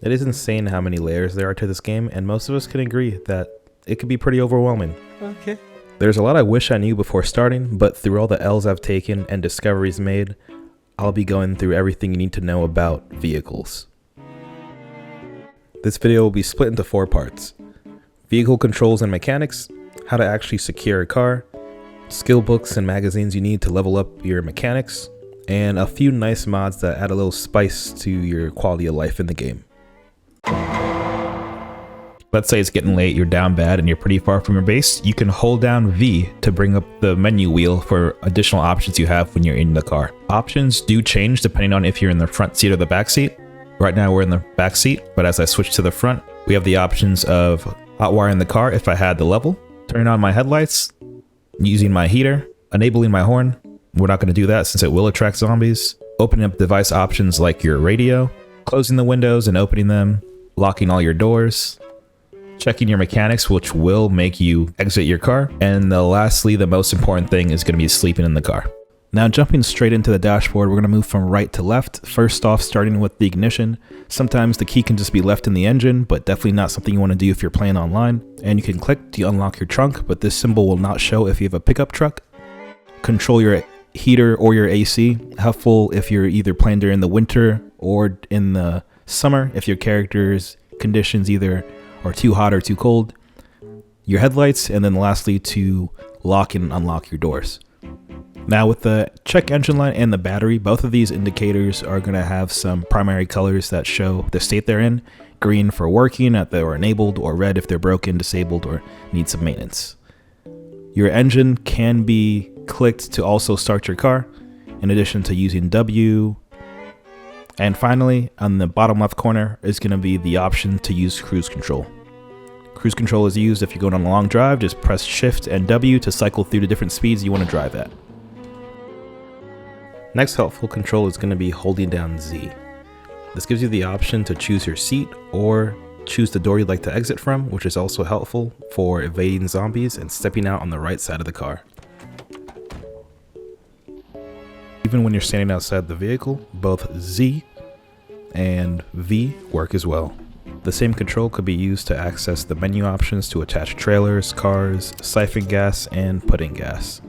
It is insane how many layers there are to this game, and most of us can agree that it could be pretty overwhelming. Okay. There's a lot I wish I knew before starting, but through all the L's I've taken and discoveries made, I'll be going through everything you need to know about vehicles. This video will be split into 4 parts. Vehicle controls and mechanics, how to actually secure a car, skill books and magazines you need to level up your mechanics, and a few nice mods that add a little spice to your quality of life in the game. Let's say it's getting late, you're down bad, and you're pretty far from your base. You can hold down V to bring up the menu wheel for additional options you have when you're in the car. Options do change depending on if you're in the front seat or the back seat. Right now we're in the back seat, but as I switch to the front, we have the options of hot wiring the car if I had the level, turning on my headlights, using my heater, enabling my horn. We're not going to do that since it will attract zombies. Opening up device options like your radio, closing the windows and opening them, locking all your doors, checking your mechanics, which will make you exit your car. And lastly, the most important thing is going to be sleeping in the car. Now jumping straight into the dashboard, we're going to move from right to left. First off, starting with the ignition. Sometimes the key can just be left in the engine, but definitely not something you want to do if you're playing online. And you can click to unlock your trunk, but this symbol will not show if you have a pickup truck. Control your heater or your AC, helpful if you're either playing during the winter or in the summer if your character's conditions either are too hot or too cold. Your headlights, and then lastly to lock and unlock your doors. Now with the check engine light and the battery, both of these indicators are going to have some primary colors that show the state they're in. Green for working, if they're enabled, or red if they're broken, disabled, or need some maintenance. Your engine can be clicked to also start your car, in addition to using W. And finally, on the bottom left corner is going to be the option to use cruise control. Cruise control is used if you're going on a long drive. Just press Shift and W to cycle through the different speeds you want to drive at. Next helpful control is going to be holding down Z. This gives you the option to choose your seat or choose the door you'd like to exit from, which is also helpful for evading zombies and stepping out on the right side of the car. Even when you're standing outside the vehicle, both Z and V work as well. The same control could be used to access the menu options to attach trailers, cars, siphon gas, and put in gas.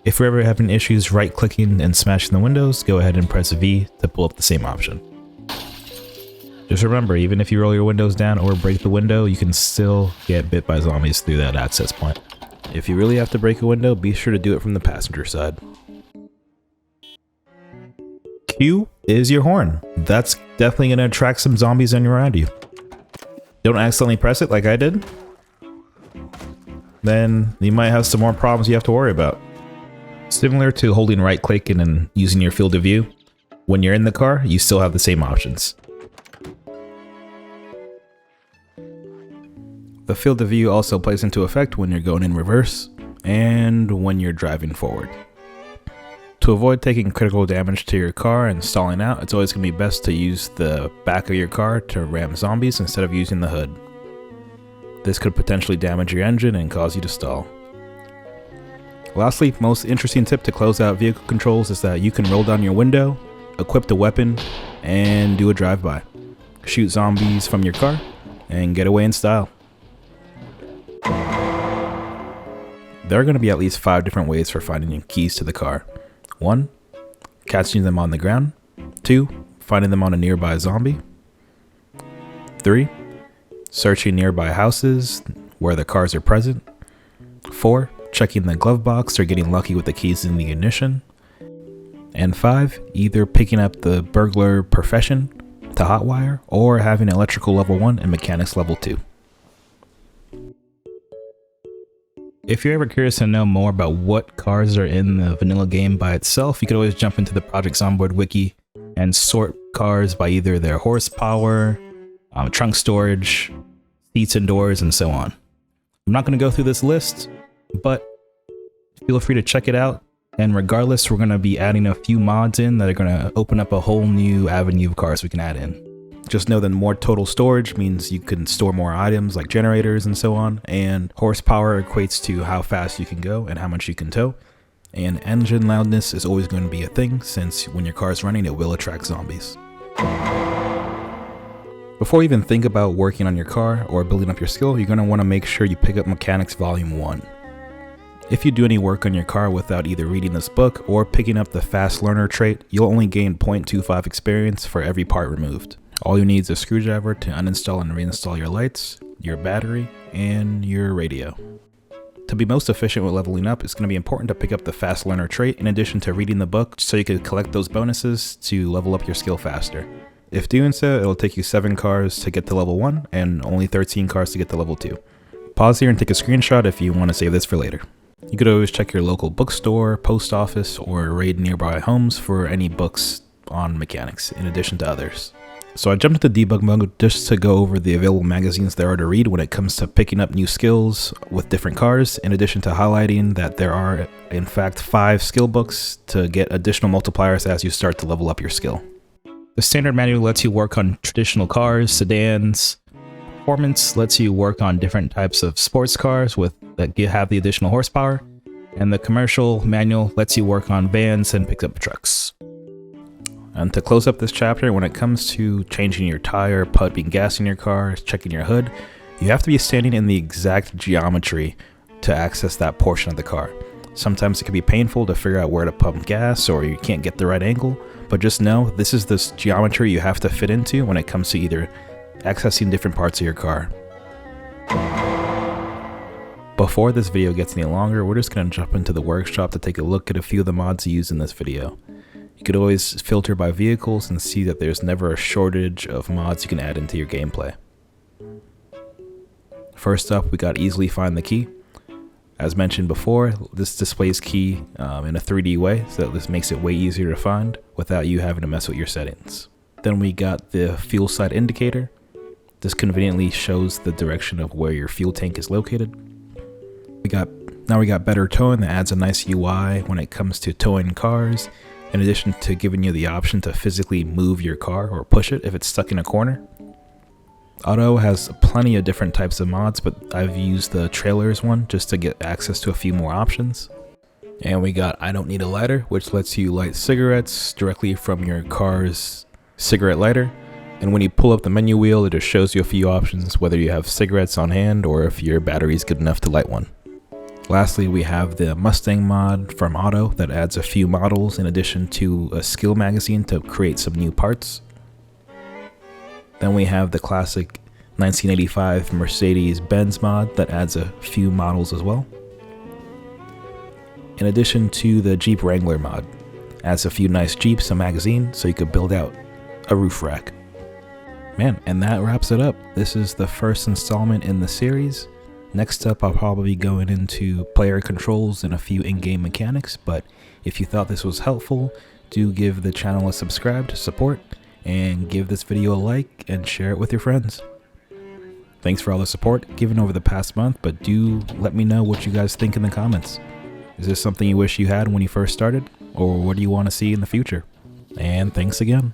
If you're ever having issues right-clicking and smashing the windows, go ahead and press V to pull up the same option. Just remember, even if you roll your windows down or break the window, you can still get bit by zombies through that access point. If you really have to break a window, be sure to do it from the passenger side. Q is your horn. That's definitely going to attract some zombies around you. Don't accidentally press it like I did. Then you might have some more problems you have to worry about. Similar to holding right click and then using your field of view, when you're in the car, you still have the same options. The field of view also plays into effect when you're going in reverse and when you're driving forward. To avoid taking critical damage to your car and stalling out, it's always going to be best to use the back of your car to ram zombies instead of using the hood. This could potentially damage your engine and cause you to stall. Lastly, most interesting tip to close out vehicle controls is that you can roll down your window, equip the weapon, and do a drive-by. Shoot zombies from your car and get away in style. There are going to be at least 5 different ways for finding keys to the car. 1. Catching them on the ground. 2. Finding them on a nearby zombie. 3. Searching nearby houses where the cars are present. 4. Checking the glove box or getting lucky with the keys in the ignition. And 5. Either picking up the burglar profession to hotwire or having electrical level 1 and mechanics level 2. If you're ever curious to know more about what cars are in the vanilla game by itself, you could always jump into the Project Zomboid wiki and sort cars by either their horsepower, trunk storage, seats and doors, and so on. I'm not going to go through this list, but feel free to check it out. And regardless, we're going to be adding a few mods in that are going to open up a whole new avenue of cars we can add in. Just know that more total storage means you can store more items like generators and so on, and horsepower equates to how fast you can go and how much you can tow. And engine loudness is always going to be a thing, since when your car is running, it will attract zombies. Before you even think about working on your car or building up your skill, you're going to want to make sure you pick up Mechanics Volume 1. If you do any work on your car without either reading this book or picking up the Fast Learner trait, you'll only gain 0.25 experience for every part removed. All you need is a screwdriver to uninstall and reinstall your lights, your battery, and your radio. To be most efficient with leveling up, it's going to be important to pick up the Fast Learner trait in addition to reading the book so you can collect those bonuses to level up your skill faster. If doing so, it'll take you 7 cars to get to level 1 and only 13 cars to get to level 2. Pause here and take a screenshot if you want to save this for later. You could always check your local bookstore, post office, or raid nearby homes for any books on mechanics, in addition to others. So I jumped into debug mode just to go over the available magazines there are to read when it comes to picking up new skills with different cars, in addition to highlighting that there are in fact 5 skill books to get additional multipliers as you start to level up your skill. The standard manual lets you work on traditional cars, sedans. Performance lets you work on different types of sports cars that have the additional horsepower. And the commercial manual lets you work on vans and pickup trucks. And to close up this chapter, when it comes to changing your tire, pumping gas in your car, checking your hood, you have to be standing in the exact geometry to access that portion of the car. Sometimes it can be painful to figure out where to pump gas or you can't get the right angle, but just know this is this geometry you have to fit into when it comes to either accessing different parts of your car. Before this video gets any longer, we're just going to jump into the workshop to take a look at a few of the mods used in this video. You could always filter by vehicles and see that there's never a shortage of mods you can add into your gameplay. First up, we got Easily Find the Key. As mentioned before, this displays key in a 3D way, so this makes it way easier to find without you having to mess with your settings. Then we got the Fuel Side Indicator. This conveniently shows the direction of where your fuel tank is located. Now we got Better Towing that adds a nice UI when it comes to towing cars, in addition to giving you the option to physically move your car or push it if it's stuck in a corner. Auto has plenty of different types of mods, but I've used the trailers one just to get access to a few more options. And we got I Don't Need a Lighter, which lets you light cigarettes directly from your car's cigarette lighter. And when you pull up the menu wheel, it just shows you a few options, whether you have cigarettes on hand or if your battery is good enough to light one. Lastly, we have the Mustang mod from Auto that adds a few models in addition to a skill magazine to create some new parts. Then we have the classic 1985 Mercedes-Benz mod that adds a few models as well. In addition to the Jeep Wrangler mod, adds a few nice Jeeps, a magazine, so you could build out a roof rack. Man, and that wraps it up. This is the first installment in the series. Next up, I'll probably be going into player controls and a few in-game mechanics, but if you thought this was helpful, do give the channel a subscribe to support, and give this video a like and share it with your friends. Thanks for all the support given over the past month, but do let me know what you guys think in the comments. Is this something you wish you had when you first started, or what do you want to see in the future? And thanks again.